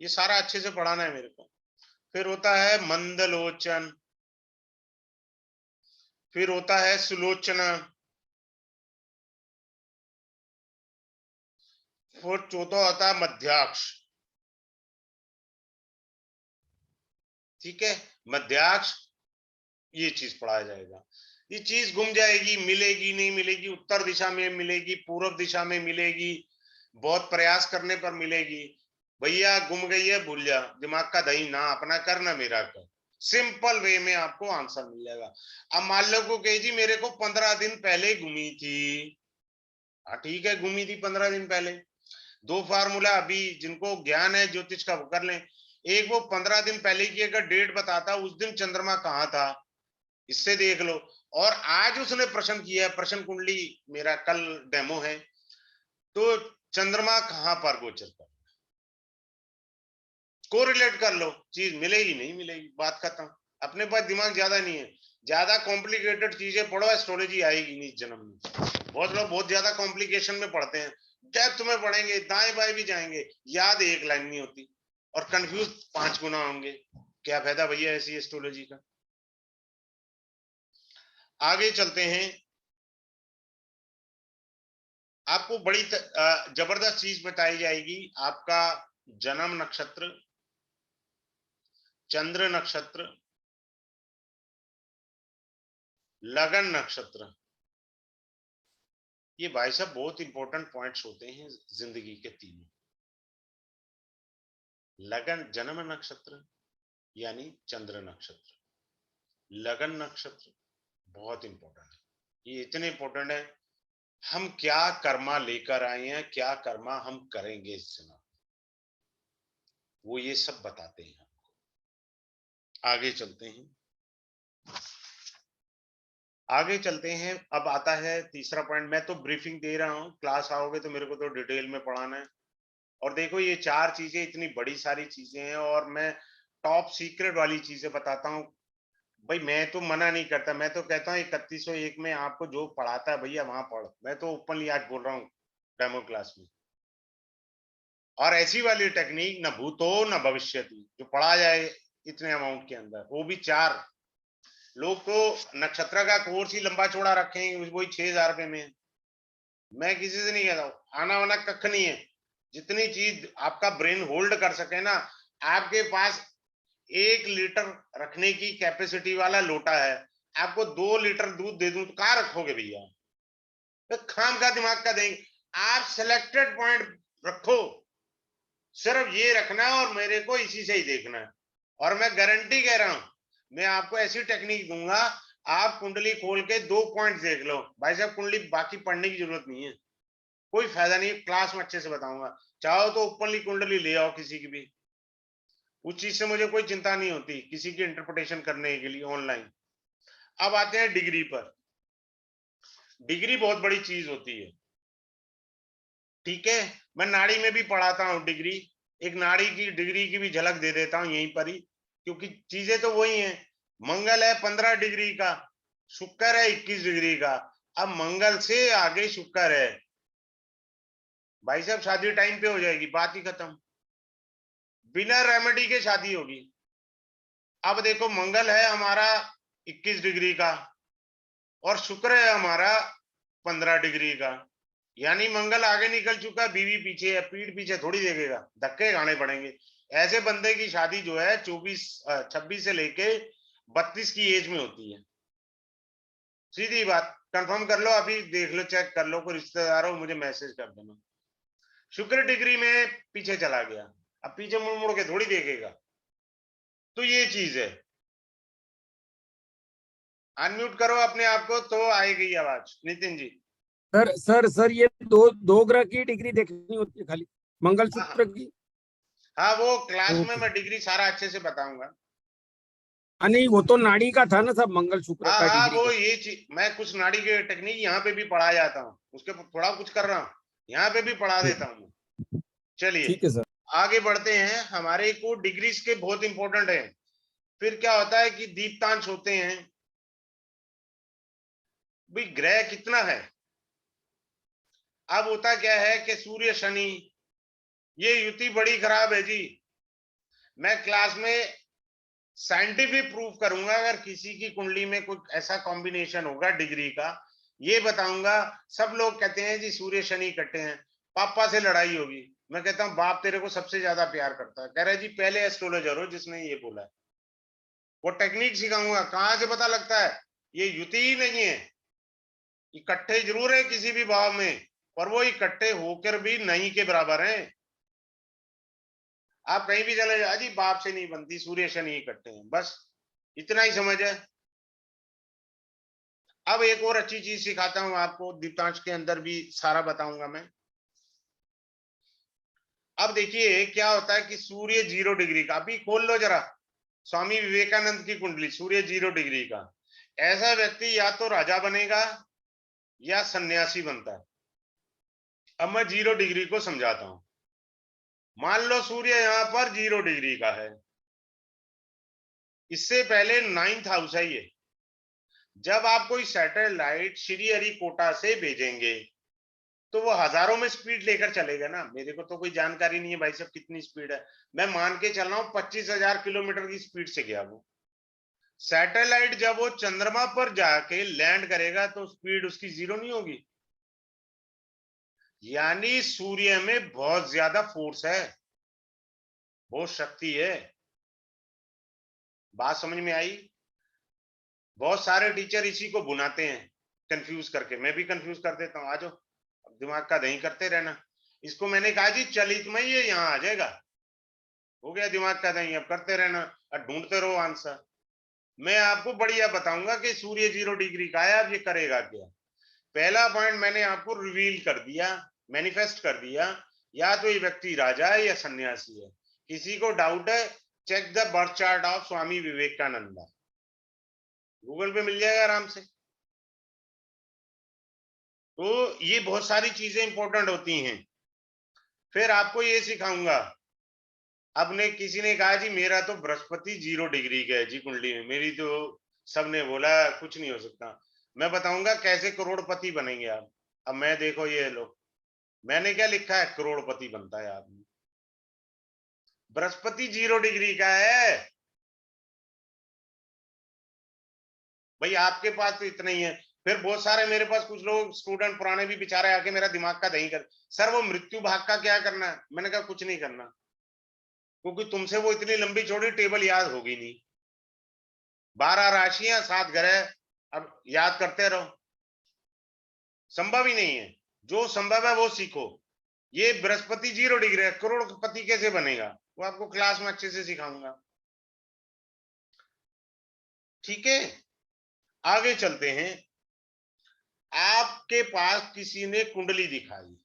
ये सारा अच्छे से पढ़ाना है मेरे को। फिर होता है मंदलोचन, फिर होता है सुलोचना, फिर चौथा होता है मध्याक्ष। ठीक है, मध्याक्ष, ये चीज पढ़ाया जाएगा। ये चीज गुम जाएगी, मिलेगी नहीं मिलेगी, उत्तर दिशा में मिलेगी, पूर्व दिशा में मिलेगी, बहुत प्रयास करने पर मिलेगी। भैया गुम गई है भूल जा, दिमाग का दही ना अपना कर ना मेरा कर, सिंपल वे में आपको आंसर मिल जाएगा। अब मान लो को कही जी मेरे को 15 दिन पहले घूमी थी, हाँ ठीक है घूमी थी 15 दिन पहले। दो फार्मूला अभी जिनको ज्ञान है ज्योतिष का वो कर लें। एक, वो 15 दिन पहले की अगर डेट बताता उस दिन चंद्रमा कहाँ था, इससे देख लो। और आज उसने प्रश्न किया है, प्रश्न कुंडली मेरा कल डेमो है, तो चंद्रमा कहां पर गोचर कर, कोरिलेट कर लो, चीज मिलेगी नहीं मिलेगी, बात खत्म। अपने पास दिमाग ज्यादा नहीं है, ज्यादा कॉम्प्लिकेटेड चीजें पढ़ो, एस्ट्रोलॉजी आएगी नहीं इस जन्म में। बहुत लोग बहुत ज्यादा कॉम्प्लिकेशन में पढ़ते हैं, डेप्थ में पढ़ेंगे दाएं बाएं भी जाएंगे, याद एक लाइन नहीं होती, और कंफ्यूज 5 गुना होंगे। क्या फायदा भैया ऐसी एस्ट्रोलॉजी का। आगे चलते हैं, आपको बड़ी जबरदस्त चीज बताई जाएगी, आपका जन्म नक्षत्र, चंद्र नक्षत्र, लगन नक्षत्र। ये भाई साहब बहुत इंपॉर्टेंट पॉइंट्स होते हैं जिंदगी के तीनों। लगन जन्म नक्षत्र यानी चंद्र नक्षत्र, लगन नक्षत्र बहुत इंपॉर्टेंट है। ये इतने इंपॉर्टेंट है, हम क्या कर्मा लेकर आए हैं, क्या कर्मा हम करेंगे इस जन्म, वो ये सब बताते हैं हमको। आगे चलते हैं, आगे चलते हैं। अब आता है तीसरा पॉइंट। मैं तो ब्रीफिंग दे रहा हूं, क्लास आओगे तो मेरे को तो डिटेल में पढ़ाना है। और देखो ये चार चीजें इतनी बड़ी सारी चीजें हैं, और मैं टॉप सीक्रेट वाली चीजें बताता हूँ। भाई मैं तो मना नहीं करता, मैं तो कहता हूँ 3101 में आपको जो पढ़ाता है भैया वहां पढ़ो। मैं तो ओपनली आज बोल रहा हूँ डेमो क्लास में। और ऐसी वाली टेक्निक न भूतो न भविष्यति, जो पढ़ा जाए इतने अमाउंट के अंदर, वो भी चार। लोग तो नक्षत्र का कोर्स ही लंबा चौड़ा रखेंगे, वही 6,000 रुपए में। मैं किसी से नहीं कहता हूँ, आना वाना कख नहीं है। जितनी चीज आपका ब्रेन होल्ड कर सके ना, आपके पास 1 लीटर रखने की कैपेसिटी वाला लोटा है, आपको 2 लीटर दूध दे दूं तो कहाँ रखोगे भैया? तो खाम का दिमाग का देंगे। आप सिलेक्टेड पॉइंट रखो, सिर्फ ये रखना है और मेरे को इसी से ही देखना है। और मैं गारंटी कह रहा हूं, मैं आपको ऐसी टेक्निक दूंगा, आप कुंडली खोल के 2 पॉइंट देख लो भाई साहब, कुंडली बाकी पढ़ने की जरूरत नहीं है, कोई फायदा नहीं। क्लास में अच्छे से बताऊंगा। चाहो तो ओपनली कुंडली ले आओ किसी की भी, उस चीज से मुझे कोई चिंता नहीं होती किसी की इंटरप्रिटेशन करने के लिए ऑनलाइन। अब आते हैं डिग्री पर। डिग्री बहुत बड़ी चीज होती है, ठीक है। मैं नाड़ी में भी पढ़ाता हूँ डिग्री, एक नाड़ी की डिग्री की भी झलक दे देता हूँ यहीं पर ही, क्योंकि चीजें तो वही हैं। मंगल है 15 डिग्री का, शुक्र है 21 डिग्री का। अब मंगल से आगे शुक्र है, भाई साहब शादी टाइम पे हो जाएगी, बात ही खत्म। बिना रेमेडी के शादी होगी। अब देखो मंगल है हमारा 21 डिग्री का, और शुक्र है हमारा 15 डिग्री का, यानी मंगल आगे निकल चुका, बीवी पीछे है, पीठ पीछे थोड़ी देखेगा, धक्के खाने पड़ेंगे। ऐसे बंदे की शादी जो है 26 से लेके 32 की एज में होती है। सीधी बात, कंफर्म कर लो, अभी देख लो, चेक कर लो, कोई रिश्तेदार हो मुझे मैसेज कर देना। शुक्र डिग्री में पीछे चला गया, अब पीछे मुड़ मुड़ के थोड़ी देखेगा। तो ये चीज है। अनम्यूट करो अपने आप को तो आएगी आवाज, नितिन जी। सर ये दो ग्रह की डिग्री देखनी होती है खाली, मंगल हाँ शुक्र हाँ की? हाँ, वो क्लास में ओके। मैं डिग्री सारा अच्छे से बताऊंगा। नहीं वो तो नाड़ी का था ना सब, मंगल शुक्र हाँ का हाँ, डिग्री वो का। ये चीज मैं कुछ नाड़ी के टेक्निक यहाँ पे भी पढ़ा जाता हूँ, उसके थोड़ा कुछ कर रहा हूँ, यहाँ पे भी पढ़ा देता हूँ। चलिए ठीक है सर। आगे बढ़ते हैं। हमारे को डिग्रीज के बहुत इंपॉर्टेंट है। फिर क्या होता है कि दीप्तांश होते हैं। भाई ग्रह कितना है? अब होता क्या है कि सूर्य शनि, ये युति बड़ी खराब है जी। मैं क्लास में साइंटिफिक प्रूफ करूंगा, अगर किसी की कुंडली में कोई ऐसा कॉम्बिनेशन होगा डिग्री का, ये बताऊंगा। सब लोग कहते हैं जी सूर्य शनि इकट्ठे हैं, पापा से लड़ाई होगी। मैं कहता हूँ बाप तेरे को सबसे ज्यादा प्यार करता है। कह रहा है जी पहले एस्ट्रोलॉजर हो जिसने ये बोला है। वो टेक्निक सिखाऊंगा, कहां से पता लगता है? ये युति ही नहीं है। इकट्ठे जरूर है किसी भी भाव में, पर वो इकट्ठे होकर भी नहीं के बराबर हैं। आप कहीं भी चले जाओ जी, बाप से नहीं बनती, सूर्य शनि इकट्ठे हैं, बस इतना ही समझ है। अब एक और अच्छी चीज सिखाता हूं आपको, दीप्तांश के अंदर भी सारा बताऊंगा मैं। अब देखिए क्या होता है कि सूर्य 0 डिग्री का, अभी खोल लो जरा स्वामी विवेकानंद की कुंडली, सूर्य 0 डिग्री का। ऐसा व्यक्ति या तो राजा बनेगा या सन्यासी बनता है। अब मैं 0 डिग्री को समझाता हूं। मान लो सूर्य यहां पर 0 डिग्री का है, इससे पहले 9th हाउस है ये। जब आप कोई सैटेलाइट श्री हरिकोटा से भेजेंगे तो वो हजारों में स्पीड लेकर चलेगा ना। मेरे को तो कोई जानकारी नहीं है भाई साहब कितनी स्पीड है, मैं मान के चल रहा हूं 25,000 किलोमीटर की स्पीड से गया वो सैटेलाइट। जब वो चंद्रमा पर जाके लैंड करेगा तो स्पीड उसकी 0 नहीं होगी। यानी सूर्य में बहुत ज्यादा फोर्स है, बहुत शक्ति है। बात समझ में आई? बहुत सारे टीचर इसी को बुनाते हैं कंफ्यूज करके, मैं भी कंफ्यूज कर देता हूँ। आ जाओ, दिमाग का दही करते रहना। इसको मैंने कहा जी चलित में ये यहाँ आ जाएगा, हो गया दिमाग का दही, अब करते रहना और ढूंढते रहो आंसर। मैं आपको बढ़िया बताऊंगा कि सूर्य 0 डिग्री का है, अब ये करेगा क्या। पहला पॉइंट मैंने आपको रिवील कर दिया, मैनिफेस्ट कर दिया, या तो ये व्यक्ति राजा है या सन्यासी है। किसी को डाउट है, check the birth chart of Swami Vivekananda, Google पे मिल जाएगा आराम से। तो ये बहुत सारी चीजें इंपॉर्टेंट होती हैं। फिर आपको ये सिखाऊंगा, अब ने किसी ने कहा जी मेरा तो बृहस्पति 0 डिग्री का है जी कुंडली में, मेरी तो सबने बोला कुछ नहीं हो सकता। मैं बताऊंगा कैसे करोड़पति बनेंगे आप। अब मैं देखो ये लो, मैंने क्या लिखा है, करोड़पति बनता है आदमी, बृहस्पति 0 डिग्री का है भाई। आपके पास तो इतना ही है। फिर बहुत सारे मेरे पास कुछ लोग स्टूडेंट पुराने भी बेचारे आके मेरा दिमाग का दही कर, सर वो मृत्यु भाग का क्या करना है। मैंने कहा कुछ नहीं करना, क्योंकि तुमसे वो इतनी लंबी चौड़ी टेबल याद होगी नहीं। 12 राशियां 7 ग्रह, अब याद करते रहो, संभव ही नहीं है। जो संभव है वो सीखो। ये बृहस्पति 0 डिग्री है, करोड़पति कैसे बनेगा वो आपको क्लास में अच्छे से सिखाऊंगा। ठीक है, आगे चलते हैं। आपके पास किसी ने कुंडली दिखाई,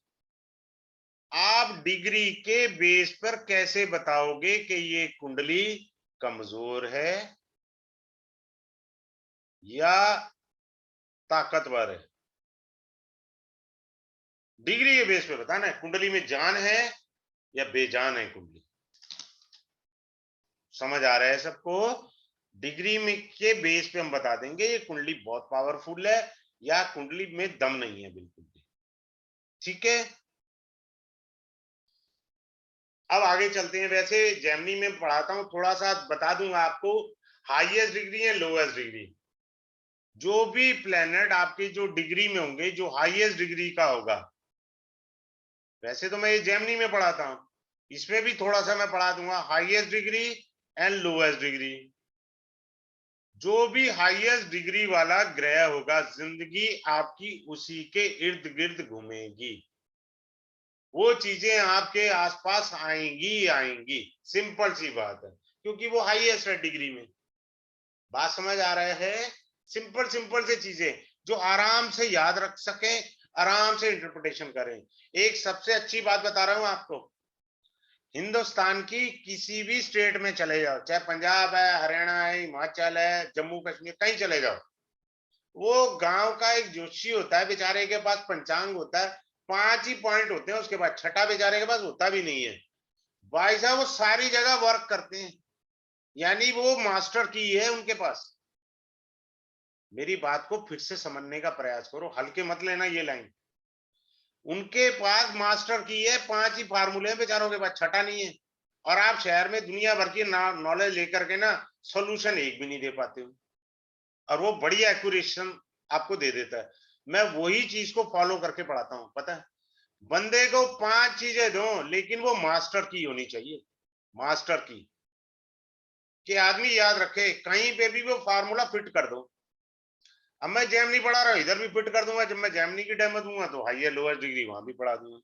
आप डिग्री के बेस पर कैसे बताओगे कि ये कुंडली कमजोर है या ताकतवर है। डिग्री के बेस पे बताना है, कुंडली में जान है या बेजान है कुंडली। समझ आ रहा है सबको। डिग्री में के बेस पे हम बता देंगे ये कुंडली बहुत पावरफुल है या कुंडली में दम नहीं है बिल्कुल भी। ठीक है, अब आगे चलते हैं। वैसे जेमिनी में पढ़ाता हूं, थोड़ा सा बता दूंगा आपको, हाईएस्ट डिग्री है लोएस्ट डिग्री। जो भी प्लेनेट आपकी जो डिग्री में होंगे, जो हाईएस्ट डिग्री का होगा, वैसे तो मैं ये जेमिनी में पढ़ाता हूं, इसमें भी थोड़ा सा मैं पढ़ा दूंगा, highest degree and lowest degree. जो भी हाईएस्ट डिग्री वाला ग्रह होगा, जिंदगी आपकी उसी के इर्द गिर्द घूमेगी, वो चीजें आपके आसपास आएंगी आएंगी। सिंपल सी बात है, क्योंकि वो हाईएस्ट है डिग्री में। बात समझ आ रहा है। सिंपल सिंपल से चीजें जो आराम से याद रख सके, आराम से इंटरप्रिटेशन करें। एक सबसे अच्छी बात बता रहा हूं आपको, हिंदुस्तान की किसी भी स्टेट में चले जाओ, चाहे पंजाब है, हरियाणा है, हिमाचल है, जम्मू कश्मीर, कहीं चले जाओ, वो गांव का एक जोशी होता है बेचारे के पास, पंचांग होता है, 5 ही पॉइंट होते हैं, उसके बाद छठा बेचारे के पास होता भी नहीं है। भाई साहब वो सारी जगह वर्क करते हैं, यानी वो मास्टर की है उनके पास। मेरी बात को फिर से समझने का प्रयास करो, हल्के मत लेना ये लाइन। उनके पास मास्टर की है, 5 ही फार्मूले हैं बेचारों के पास, छठा नहीं है। और आप शहर में दुनिया भर की नॉलेज लेकर के ना सॉल्यूशन एक भी नहीं दे पाते हो, और वो बड़ी एक्यूरेशन आपको दे देता है। मैं वही चीज को फॉलो करके पढ़ाता हूं, पता है। बंदे को 5 चीजें दो, लेकिन वो मास्टर की होनी चाहिए, मास्टर की, कि आदमी याद रखे, कहीं पे भी वो फार्मूला फिट कर दो। अब मैं जेमिनी पढ़ा रहा हूं, इधर भी फिट कर दूंगा, जब मैं जेमिनी की डेमो दूंगा तो हाईएस्ट लोअर डिग्री वहां भी पढ़ा दूंगा।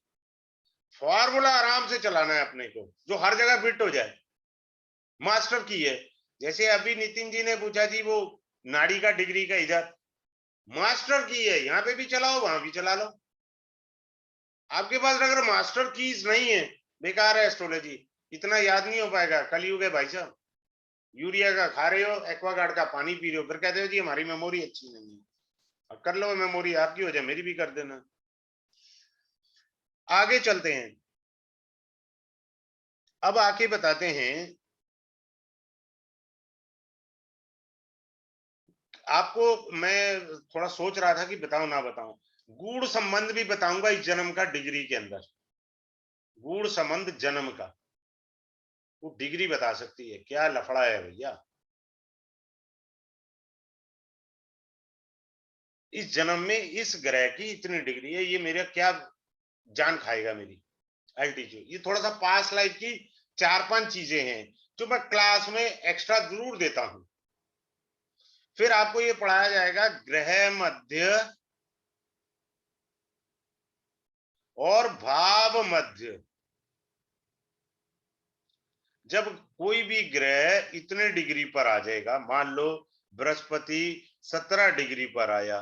फॉर्मूला आराम से चलाना है अपने को, जो हर जगह फिट हो जाए, मास्टर की है। जैसे अभी नितिन जी ने पूछा जी वो नाड़ी का डिग्री का, इधर मास्टर की है, यहाँ पे भी चलाओ वहां भी चला लो। आपके पास अगर मास्टर कीज नहीं है, बेकार है एस्ट्रोलॉजी, इतना याद नहीं हो पाएगा। कलयुग है भाई साहब, यूरिया का खा रहे हो, एक्वागार्ड का पानी पी रहे हो, फिर कहते हो जी हमारी मेमोरी अच्छी नहीं है। अब कर लो मेमोरी, आपकी हो जाए मेरी भी कर देना। आगे चलते हैं, अब आके बताते हैं आपको। मैं थोड़ा सोच रहा था कि बताऊं ना बताऊं, गूढ़ संबंध भी बताऊंगा इस जन्म का डिग्री के अंदर, गूढ़ संबंध जन्म का, वो डिग्री बता सकती है क्या लफड़ा है भैया। इस जन्म में इस ग्रह की इतनी डिग्री है, ये मेरा क्या जान खाएगा मेरी, एल्टीट्यूड। ये थोड़ा सा पास लाइफ की 4-5 चीजें हैं जो मैं क्लास में एक्स्ट्रा जरूर देता हूं। फिर आपको ये पढ़ाया जाएगा ग्रह मध्य और भाव मध्य। जब कोई भी ग्रह इतने डिग्री पर आ जाएगा, मान लो बृहस्पति 17 डिग्री पर आया,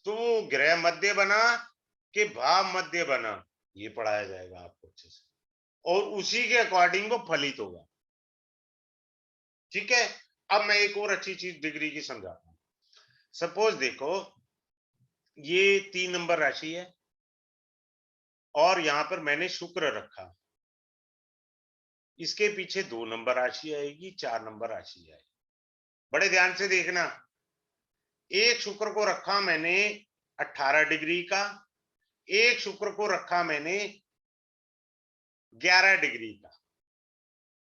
तो ग्रह मध्य बना कि भाव मध्य बना, ये पढ़ाया जाएगा आपको अच्छे से, और उसी के अकॉर्डिंग वो फलित होगा। ठीक है। अब मैं एक और अच्छी चीज डिग्री की समझाता हूं। सपोज देखो, ये 3 नंबर राशि है और यहां पर मैंने शुक्र रखा, इसके पीछे 2 नंबर राशि आएगी, 4 नंबर राशि आएगी। बड़े ध्यान से देखना, एक शुक्र को रखा मैंने 18 डिग्री का, एक शुक्र को रखा मैंने 11 डिग्री का।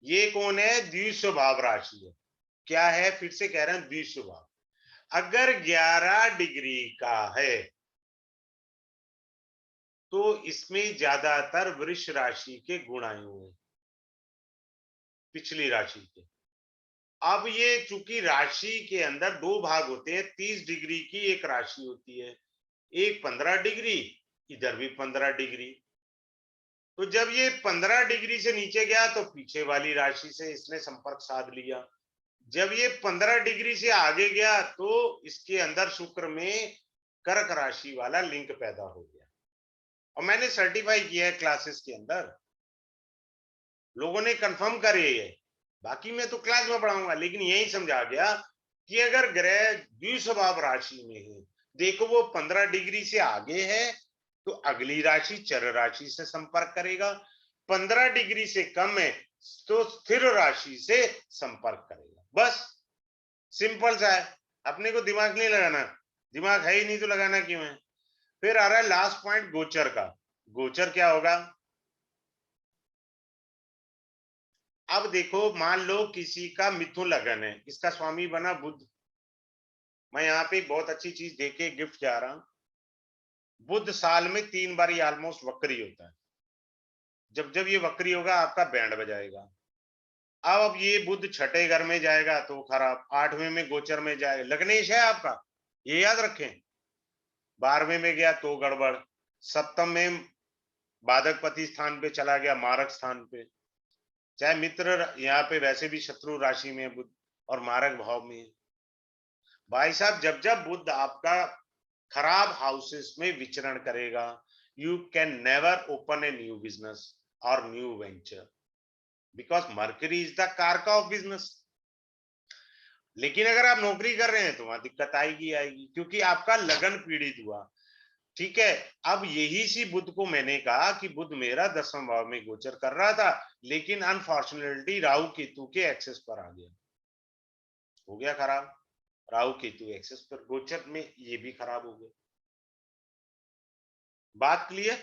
ये कौन है? द्विस्वभाव राशि है। क्या है? फिर से कह रहे हैं, द्विस्वभाव। अगर 11 डिग्री का है तो इसमें ज्यादातर वृष राशि के गुण आए हुए हैं, पिछली राशि के। अब ये चूंकि राशि के अंदर 2 भाग होते हैं, 30 डिग्री की एक राशि होती है, एक 15 डिग्री, इधर भी 15 डिग्री। तो जब ये 15 डिग्री से नीचे गया तो पीछे वाली राशि से इसने संपर्क साध लिया। जब ये 15 डिग्री से आगे गया तो इसके अंदर शुक्र में कर्क राशि वाला लिंक पैदा हो गया। और मैंने सर्टिफाई किया है क्लासेस के अंदर, लोगों ने कंफर्म करे है। बाकी मैं तो क्लास में पढ़ाऊंगा, लेकिन यही समझा गया कि अगर ग्रह द्विस्वभाव राशि में है, देखो वो 15 डिग्री से आगे है तो अगली राशि चर राशि से संपर्क करेगा, 15 डिग्री से कम है तो स्थिर राशि से संपर्क करेगा। बस सिंपल सा है, अपने को दिमाग नहीं लगाना, दिमाग है ही नहीं तो लगाना क्यों है। फिर आ रहा है लास्ट पॉइंट गोचर का। गोचर क्या होगा? अब देखो, मान लो किसी का मिथुन लगन है, इसका स्वामी बना बुध। मैं यहाँ पे बहुत अच्छी चीज देके गिफ्ट जा रहा हूं। बुध साल में 3 बार ऑलमोस्ट वक्री होता है। जब जब ये वक्री होगा आपका बैंड बजाएगा। अब ये बुध छठे घर में जाएगा तो खराब, 8वें में गोचर में जाएगा, लग्नेश है आपका, ये याद रखें। 12वें में गया तो गड़बड़, सप्तम में बाधकपति स्थान पे चला गया, मारक स्थान पे। चाहे मित्र यहाँ पे वैसे भी शत्रु राशि में बुध और मारक भाव में। भाई साहब, जब जब बुध आपका खराब हाउसेस में विचरण करेगा, you can never open a new business और new venture, because Mercury is the कारका ऑफ बिजनेस। लेकिन अगर आप नौकरी कर रहे हैं तो वहां दिक्कत आएगी आएगी, क्योंकि आपका लगन पीड़ित हुआ। ठीक है। अब यही सी बुध को मैंने कहा कि बुध मेरा 10वें भाव में गोचर कर रहा था, लेकिन अनफॉर्चुनेटली राहु केतु के एक्सेस पर आ गया, हो गया खराब। राहु केतु एक्सेस पर गोचर में ये भी खराब हो गया। बात क्लियर?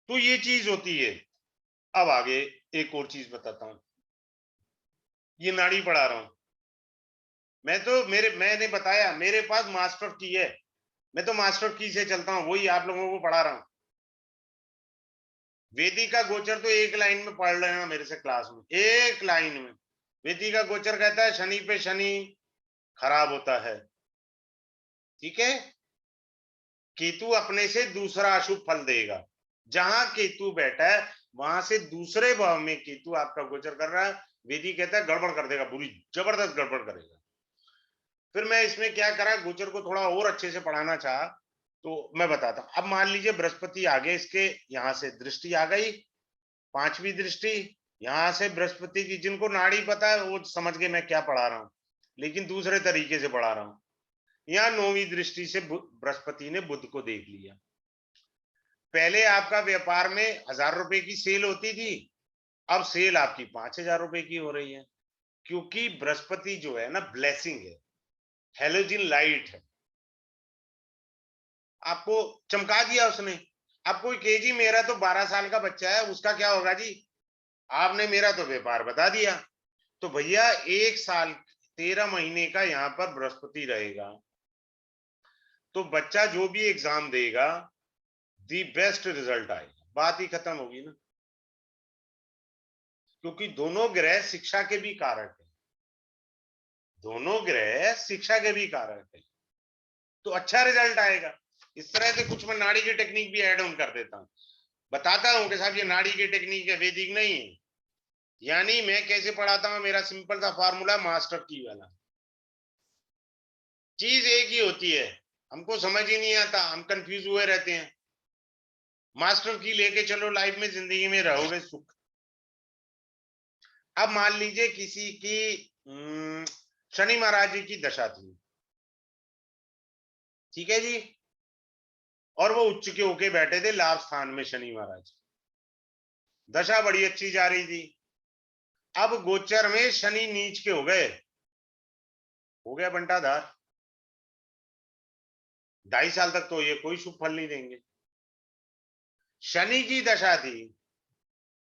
तो ये चीज होती है। अब आगे एक और चीज बताता हूं, ये नाड़ी पढ़ा रहा हूं मैं, तो मैंने बताया मेरे पास मास्टर की है, मैं तो मास्टर की से चलता हूं, वही आप लोगों को पढ़ा रहा हूं। वेदी का गोचर तो एक लाइन में पढ़ लेना मेरे से क्लास में, एक लाइन में। वेदी का गोचर कहता है शनि पे शनि खराब होता है। ठीक है। केतु अपने से दूसरा अशुभ फल देगा। जहां केतु बैठा है वहां से दूसरे भाव में केतु आपका गोचर कर रहा है, वेदी कहता है गड़बड़ कर देगा, बुरी जबरदस्त गड़बड़ करेगा। फिर मैं इसमें क्या करा, गोचर को थोड़ा और अच्छे से पढ़ाना चाहा तो मैं बताता हूं। अब मान लीजिए बृहस्पति आगे, इसके यहां से दृष्टि आ गई, 5वीं दृष्टि यहां से बृहस्पति की। जिनको नाड़ी पता है वो समझ गए मैं क्या पढ़ा रहा हूं, लेकिन दूसरे तरीके से पढ़ा रहा हूं। यहाँ 9वीं दृष्टि से बृहस्पति ने बुध को देख लिया। पहले आपका व्यापार में 1000 रुपए की सेल होती थी, अब सेल आपकी 5000 रुपए की हो रही है, क्योंकि बृहस्पति जो है ना ब्लेसिंग है, हेलोजन लाइट है, आपको चमका दिया उसने। अब कोई कहे जी मेरा तो 12 साल का बच्चा है, उसका क्या होगा जी? आपने मेरा तो व्यापार बता दिया। तो भैया 1 साल 13 महीने का यहाँ पर बृहस्पति रहेगा, तो बच्चा जो भी एग्जाम देगा दी बेस्ट रिजल्ट आएगा, बात ही खत्म होगी ना। क्योंकि दोनों ग्रह शिक्षा के भी कारक है। दोनों ग्रह शिक्षा के भी कारक है, तो अच्छा रिजल्ट आएगा। इस तरह से कुछ मैं नाड़ी की टेक्निक भी ऐड ऑन कर देता हूँ, बताता हूँ कि साहब ये नाड़ी की टेक्निक है, वैदिक नहीं है। यानी मैं कैसे पढ़ाता हूँ, मेरा सिंपल सा फार्मूला मास्टर की वाला, चीज एक ही होती है, हमको समझ ही नहीं आता, हम कंफ्यूज हुए रहते हैं। मास्टर की लेके चलो, लाइफ में जिंदगी में रहोगे सुख। अब मान लीजिए किसी की शनि महाराज जी की दशा थी, ठीक है जी, और वो उच्च के होके बैठे थे लाभ स्थान में शनि महाराज, दशा बड़ी अच्छी जा रही थी। अब गोचर में शनि नीच के हो गए, हो गया बंटाधार, 2.5 साल तक तो ये कोई शुभ फल नहीं देंगे। शनि की दशा थी,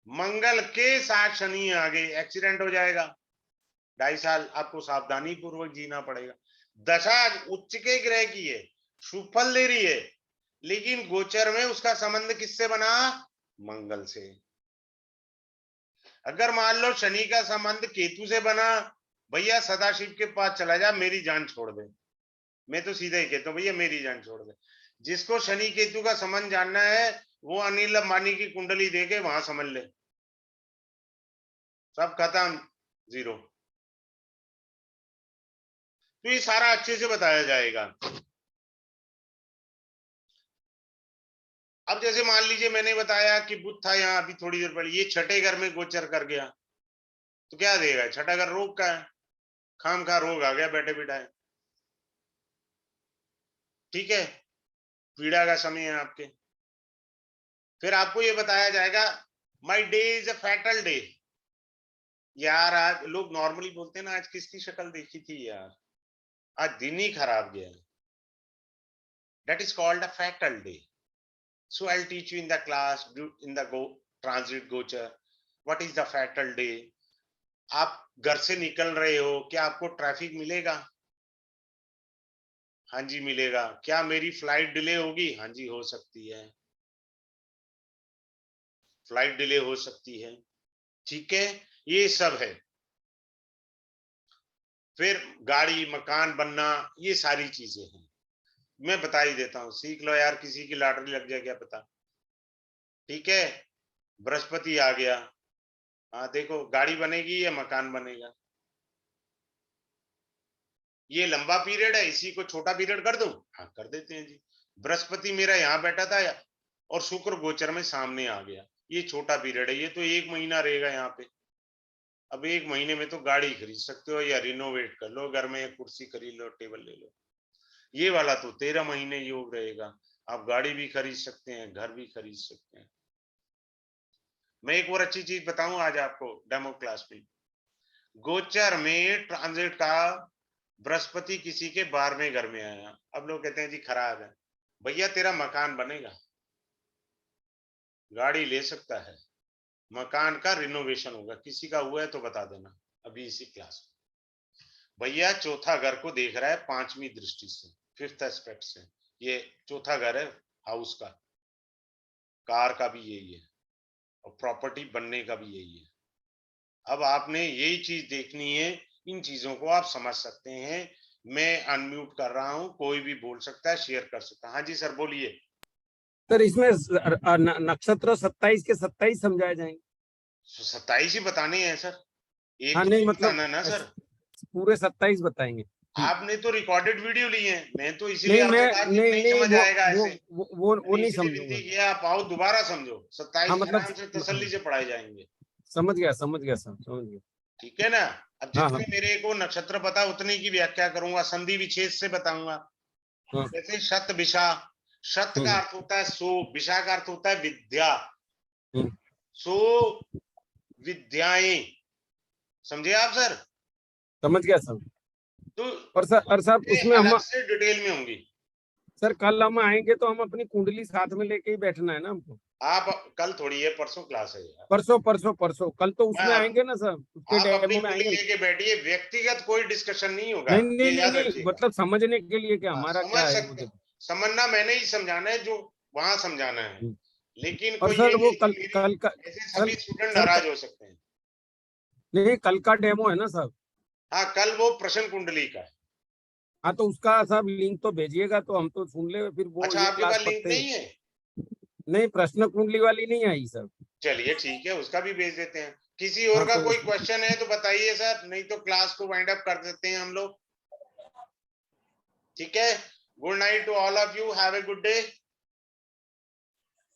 मंगल के साथ शनि आ गए, एक्सीडेंट हो जाएगा, 2.5 साल आपको सावधानी पूर्वक जीना पड़ेगा। दशा उच्च के ग्रह की है, शुभ फल दे रही है, लेकिन गोचर में उसका संबंध किससे बना, मंगल से। अगर मान लो शनि का संबंध केतु से बना, भैया सदाशिव के पास चला जा, मेरी जान छोड़ दे। मैं तो सीधा ही कहता हूँ, भैया मेरी जान छोड़ दे। जिसको शनि केतु का संबंध जानना है, वो अनिल अंबानी की कुंडली देके वहां समझ ले, सब खत्म, जीरो। तो ये सारा अच्छे से बताया जाएगा। अब जैसे मान लीजिए मैंने बताया कि बुध था यहाँ, अभी थोड़ी देर पहले, ये छठे घर में गोचर कर गया, तो क्या देगा, छठा घर रोग का है, खाम खा रोग आ गया बैठे बिठाए, ठीक है, पीड़ा का समय है आपके। फिर आपको ये बताया जाएगा, my day is a fatal day. यार आज लोग नॉर्मली बोलते हैं ना, आज किसकी शक्ल देखी थी यार, आज दिन ही खराब गया, that is called a fatal day. So I'll teach you in the class, in the transit gochar, what is the fatal day. आप घर से निकल रहे हो, क्या आपको ट्रैफिक मिलेगा, हाँ जी मिलेगा। क्या मेरी फ्लाइट डिले होगी, हाँ जी हो सकती है, फ्लाइट डिले हो सकती है, ठीक है, ये सब है। फिर गाड़ी मकान बनना, ये सारी चीजें हैं, मैं बता ही देता हूँ, सीख लो यार, किसी की लॉटरी लग जाए क्या पता, ठीक है। बृहस्पति आ गया, हाँ देखो गाड़ी बनेगी या मकान बनेगा, ये लंबा पीरियड है, इसी को छोटा पीरियड कर दूं, हाँ कर देते हैं जी। बृहस्पति मेरा यहाँ बैठा था और शुक्र गोचर में सामने आ गया, ये छोटा पीरियड है, ये तो 1 महीना रहेगा यहाँ पे। अब 1 महीने में तो गाड़ी खरीद सकते हो या रिनोवेट कर लो घर में, कुर्सी खरीद लो, टेबल ले लो। ये वाला तो 13 महीने योग रहेगा, आप गाड़ी भी खरीद सकते हैं, घर भी खरीद सकते हैं। मैं एक और अच्छी चीज बताऊं आज आपको डेमो क्लास में, गोचर में ट्रांजिट का बृहस्पति किसी के 12वें घर में आया, अब लोग कहते हैं जी खराब है, भैया तेरा मकान बनेगा, गाड़ी ले सकता है, मकान का रिनोवेशन होगा, किसी का हुआ है तो बता देना अभी इसी क्लास में। भैया चौथा घर को देख रहा है 5वीं दृष्टि से, 5th एस्पेक्ट से, ये चौथा घर है हाउस का, कार का भी यही है और प्रॉपर्टी बनने का भी यही है। अब आपने यही चीज देखनी है, इन चीजों को आप समझ सकते हैं। मैं अनम्यूट कर रहा हूं, कोई भी बोल सकता है, शेयर कर सकता है। हाँ जी सर बोलिए। सर इसमें नक्षत्र 27 के 27 समझाए जाएंगे। 27 ही बताने हैं सर, एक हाँ तो नहीं नहीं मतलब बताना ना सर, पूरे 27 बताएंगे। आपने तो रिकॉर्डेड वीडियो ली है, मैं तो इसीलिए नहीं आपसे मैं कहा कि नहीं नहीं नहीं समझ आएगा ऐसे, वो मैंने नहीं इसलिए समझूंगा। विनती किया आप आओ दोबारा समझो, हाँ 27 मतलब आराम से तसल्ली से पढ़ाए जाएंगे, समझ गया सर, समझ गया। ठीक है ना। अब हाँ हाँ जितने मेरे को नक्षत्र पता उतने की व्याख्या करूंगा, संधि विच्छेद से बताऊंगा। हाँ। जैसे शत विषा, शत का हम्म, अर्थ होता है 100, विषा का अर्थ होता है विद्या, हम्म, 100 विद्याएं, समझे आप सर। समझ गया सर। तो और साहब ये उसमें हम, अलग से डिटेल में होंगी। सर कल हम आएंगे तो हम अपनी कुंडली साथ में लेके ही बैठना है ना हमको। आप कल थोड़ी है, परसों क्लास है यार। परसों कल तो मैं उसमें आएंगे ना सर, उसके आप अपनी डेमो में कुंडली आएंगे ना। लेके बैठिए, व्यक्तिगत कोई डिस्कशन नहीं होगा, नहीं नहीं ये नहीं याद नहीं रखिएगा। मतलब समझने के लिए कि हाँ, हमारा समझ क्या है वो सकते, समझना मैंने ही समझाना है जो वहां समझाना है, लेकिन और कोई सर ये वो नहीं कि मेरी कल का ऐसे सर सभी स्टूडेंट सर नाराज हो सकते हैं। नहीं कल का डेमो है ना सर। हाँ, कल वो प्रश्न कुंडली का है। हाँ तो उसका सब लिंक तो भेजिएगा तो हम तो सुन ले, फिर वो अच्छा, ये आपके क्लास पास लिंक पढ़ते नहीं है? नहीं, प्रश्न कुंडली वाली नहीं आई सर। चलिए ठीक है, उसका भी भेज देते हैं। किसी और हाँ का तो कोई क्वेश्चन है तो बताइए सर, नहीं तो क्लास को वाइंड अप कर देते हैं हम लोग। ठीक है, good night to all of you, have a good day.